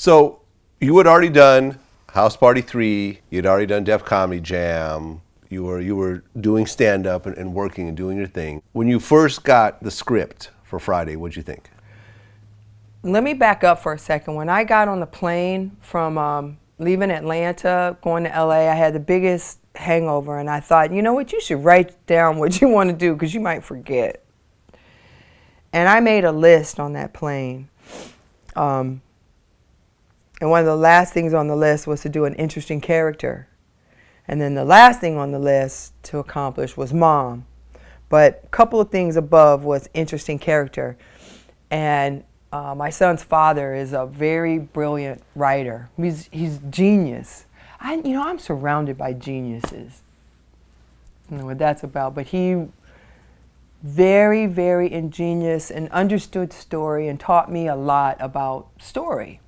So you had already done House Party 3. You'd already done Def Comedy Jam. You were doing stand-up and working and doing your thing. When you first got the script for Friday, what'd you think? Let me back up for a second. When I got on the plane from leaving Atlanta, going to LA, I had the biggest hangover, and I thought, you know what, you should write down what you want to do because you might forget. And I made a list on that plane. And one of the last things on the list was to do an interesting character. And then the last thing on the list to accomplish was mom. But a couple of things above was interesting character. And my son's father is a very brilliant writer. He's genius. I'm surrounded by geniuses. I don't know what that's about, but he very, very ingenious and understood story and taught me a lot about story.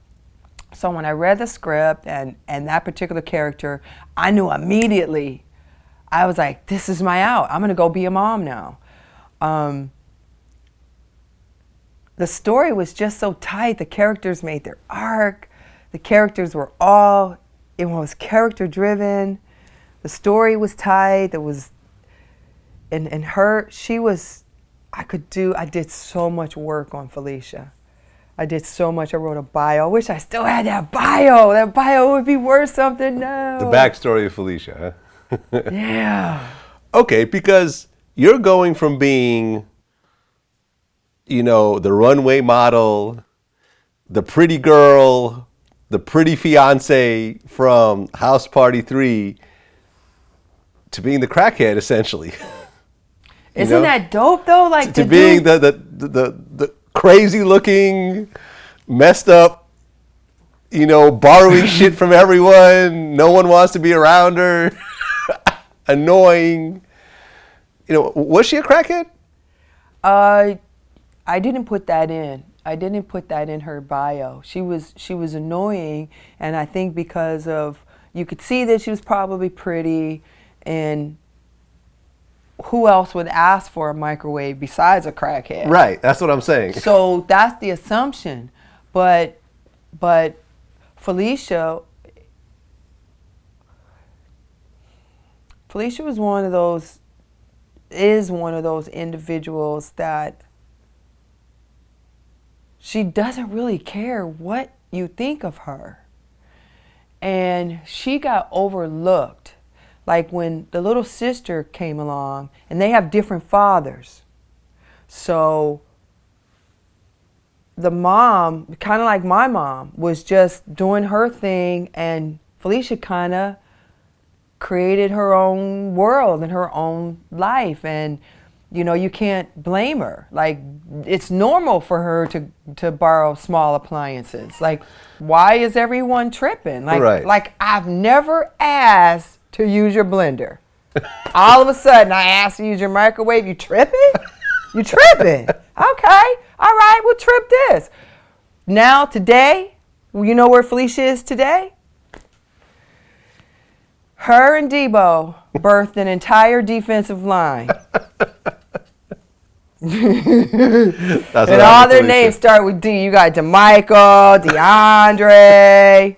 So when I read the script and that particular character, I knew immediately, I was like, this is my out. I'm gonna go be a mom now. The story was just so tight. The characters made their arc. The characters were it was character driven. The story was tight. There was, and her, I did so much work on Felicia. I did so much. I wrote a bio. I wish I still had that bio. That bio would be worth something now. The backstory of Felicia, huh? Yeah. Okay, because you're going from being, the runway model, the pretty girl, the pretty fiance from House Party 3 to being the crackhead, essentially. Isn't that dope, though? Like to being the crazy looking, messed up, borrowing shit from everyone. No one wants to be around her. Annoying. Was she a crackhead? I didn't put that in. I didn't put that in her bio. She was annoying, and I think because of, you could see that she was probably pretty, and who else would ask for a microwave besides a crackhead? Right, that's what I'm saying. So that's the assumption. But Felicia was one of those individuals that she doesn't really care what you think of her. And she got overlooked. Like when the little sister came along, and they have different fathers. So the mom, kind of like my mom, was just doing her thing, and Felicia kind of created her own world and her own life. And you can't blame her. Like, it's normal for her to borrow small appliances. Like, why is everyone tripping? Like, right. Like I've never asked to use your blender. All of a sudden, I asked to use your microwave. You tripping? You tripping? Okay, all right, we'll trip this. Now, today, you know where Felicia is today? Her Debo birthed an entire defensive line. And all their names start with D. You got DeMichael, DeAndre,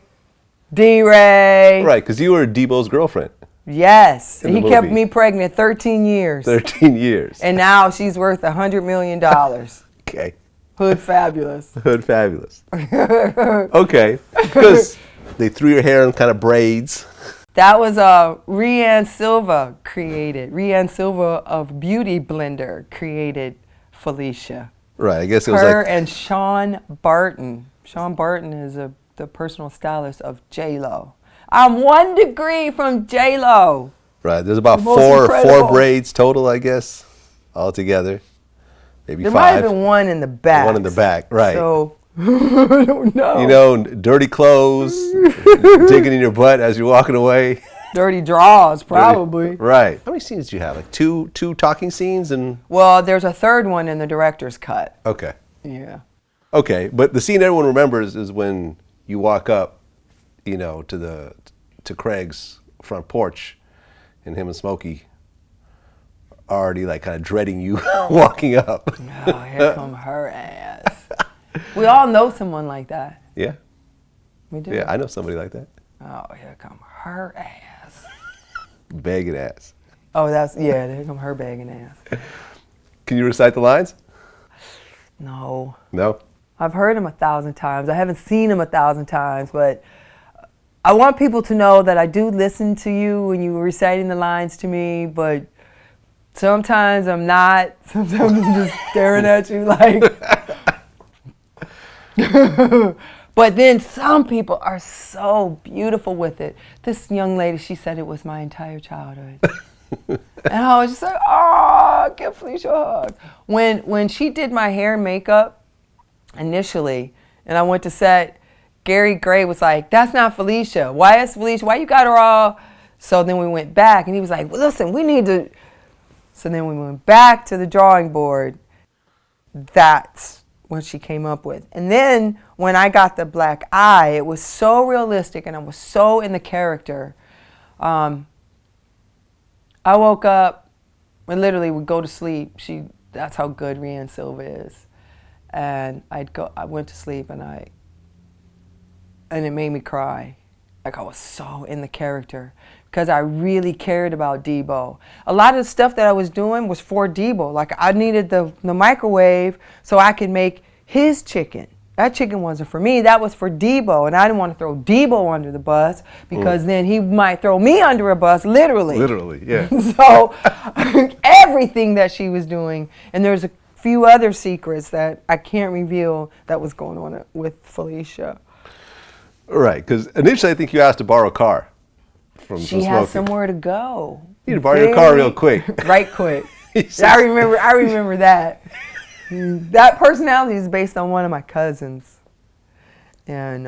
D-Ray. Right, because you were Debo's girlfriend. Yes. He kept me pregnant 13 years. 13 years. And now she's worth $100 million. Okay. Hood fabulous. Hood fabulous. Okay. Because they threw your hair in kind of braids. That was Rianne Silva created. Rianne Silva of Beauty Blender created Felicia. Right, I guess it was her and Sean Barton. Sean Barton is the personal stylist of J-Lo. I'm 1 degree from J-Lo. Right, there's about four braids total, I guess, all together. Maybe there 5. There might have been one in the back. One in the back, right. So, I don't know. Dirty clothes, digging in your butt as you're walking away. Dirty draws, probably. Right. How many scenes do you have? Like two talking scenes? Well, there's a third one in the director's cut. Okay. Yeah. Okay, but the scene everyone remembers is when you walk up, to Craig's front porch, and him and Smokey are already like kind of dreading you walking up. Oh, here come her ass. We all know someone like that. Yeah. We do. Yeah, I know somebody like that. Oh, here come her ass. Begging ass. Oh, here come her begging ass. Can you recite the lines? No. No? I've heard him 1,000 times. I haven't seen him 1,000 times, but I want people to know that I do listen to you when you were reciting the lines to me, but sometimes I'm not. Sometimes I'm just staring at you like. But then some people are so beautiful with it. This young lady, she said it was my entire childhood. And I was just like, oh, give Felicia a hug. When she did my hair and makeup initially, and I went to set, Gary Gray was like, that's not Felicia. Why is Felicia? Why you got her all? So then we went back, and he was like, well, listen, we need to. So then we went back to the drawing board. That's what she came up with. And then when I got the black eye, it was so realistic, and I was so in the character. I woke up and literally would go to sleep. That's how good Rianne Silva is. And I went to sleep and it made me cry. Like I was so in the character because I really cared about Debo. A lot of the stuff that I was doing was for Debo. Like I needed the microwave so I could make his chicken. That chicken wasn't for me, that was for Debo. And I didn't want to throw Debo under the bus because then he might throw me under a bus, literally. Literally, yeah. So everything that she was doing, and there's a few other secrets that I can't reveal that was going on with Felicia. Right, because initially I think you asked to borrow a car from She has somewhere to go. You need to borrow your car real quick. Right quick. I remember that. That personality is based on one of my cousins. And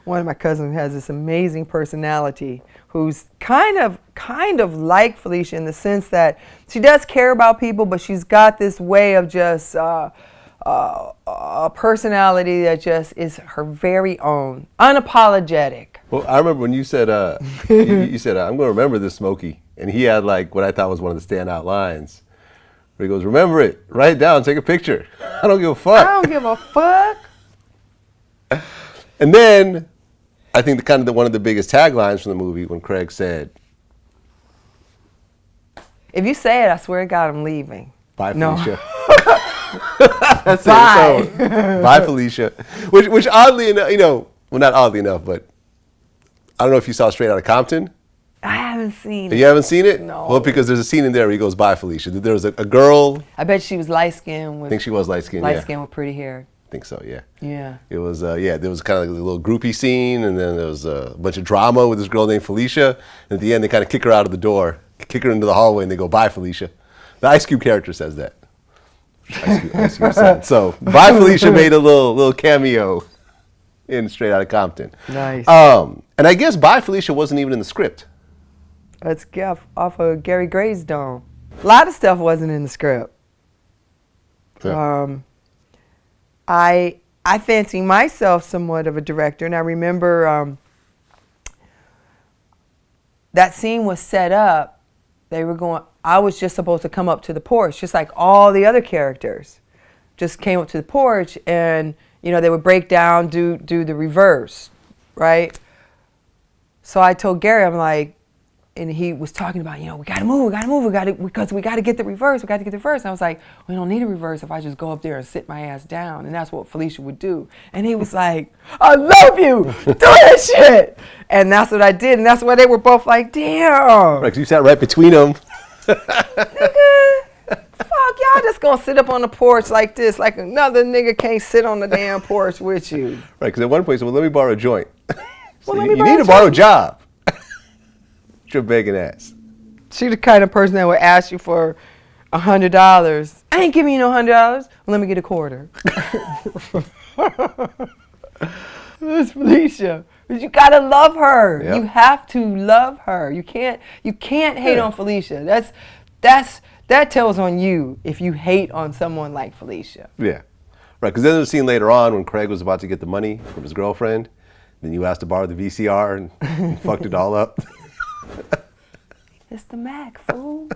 one of my cousins has this amazing personality who's kind of like Felicia in the sense that she does care about people, but she's got this way of just a personality that just is her very own, unapologetic. Well, I remember when you said, you said, I'm going to remember this, Smokey. And he had like what I thought was one of the standout lines. Where he goes, remember it, write it down, take a picture. I don't give a fuck. I don't give a fuck. And then I think one of the biggest taglines from the movie when Craig said, if you say it, I swear to God, I'm leaving. bye, No. Felicia. That's Bye. it. So, bye, Felicia. Which oddly enough, well, not oddly enough, but I don't know if you saw Straight Outta Compton. I haven't seen it. You haven't seen it? No. Well, because there's a scene in there where he goes, bye, Felicia. There was a girl. I bet she was light-skinned. I think she was light-skinned, Light-skinned with pretty hair. I think so, yeah. Yeah. It was, there was kind of like a little groupie scene, and then there was a bunch of drama with this girl named Felicia. And at the end, they kind of kick her out of the door, kick her into the hallway, and they go, bye, Felicia. The Ice Cube character says that. Ice Cube said. So, bye, Felicia made a little cameo in Straight Outta Compton. Nice. And I guess bye, Felicia wasn't even in the script. Let's get off of Gary Gray's dome. A lot of stuff wasn't in the script. Yeah. I fancy myself somewhat of a director, and I remember that scene was set up. I was just supposed to come up to the porch, just like all the other characters. Just came up to the porch, and they would break down, do the reverse, right? So I told Gary, I'm like, and he was talking about, we gotta move, because we gotta get the reverse, And I was like, we don't need a reverse if I just go up there and sit my ass down. And that's what Felicia would do. And he was like, I love you, do that shit. And that's what I did. And that's why they were both like, damn. Right, 'cause you sat right between them. Nigga, fuck, y'all just gonna sit up on the porch like this, like another nigga can't sit on the damn porch with you. Right, because at one point he said, well, let me borrow a joint. So Well, you need to borrow a job. Your begging ass. She the kind of person that would ask you for $100. I ain't giving you no $100. Well, let me get a quarter. That's Felicia. But you gotta love her. Yep. You have to love her. You can't hate on Felicia. That tells on you if you hate on someone like Felicia. Yeah. Right, because then there's a scene later on when Craig was about to get the money from his girlfriend. Then you asked to borrow the VCR and fucked it all up. It's the Mac, fool.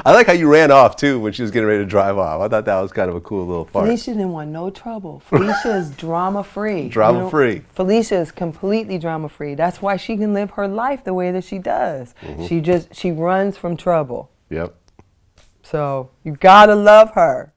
I like how you ran off too when she was getting ready to drive off. I thought that was kind of a cool little part. Felicia didn't want no trouble. Felicia is drama free. Drama free. Felicia is completely drama free. That's why she can live her life the way that she does. She runs from trouble. Yep. So you gotta love her.